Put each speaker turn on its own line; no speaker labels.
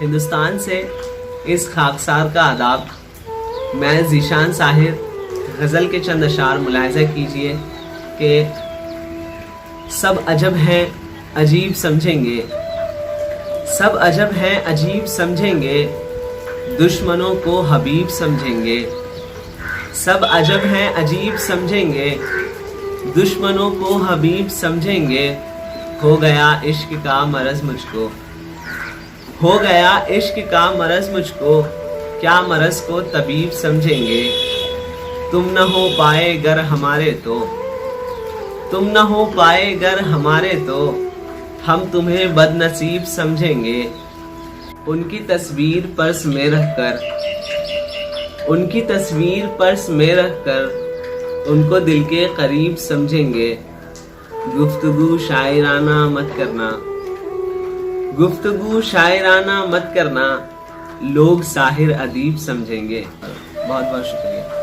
हिंदुस्तान से इस खाकसार का आदाब। मैं ज़ीशान साहिर गज़ल के चंद अशार मुलाहिज़ा कीजिए कि सब अजब हैं अजीब समझेंगे, सब अजब हैं अजीब समझेंगे, दुश्मनों को हबीब समझेंगे। सब अजब हैं अजीब समझेंगे, दुश्मनों को हबीब समझेंगे। हो गया इश्क का मरज़ मुझको, हो गया इश्क का मरज़ मुझको, क्या मरज़ को तबीब समझेंगे। तुम न हो पाए गर हमारे तो, तुम न हो पाए गर हमारे तो, हम तुम्हें बदनसीब समझेंगे। उनकी तस्वीर पर्स में रख कर, उनकी तस्वीर पर्स में रख कर, उनको दिल के करीब समझेंगे। गुफ्तगू शायराना मत करना, गुफ्तगू शायराना मत करना, लोग साहिर अदीब समझेंगे। बहुत बहुत शुक्रिया।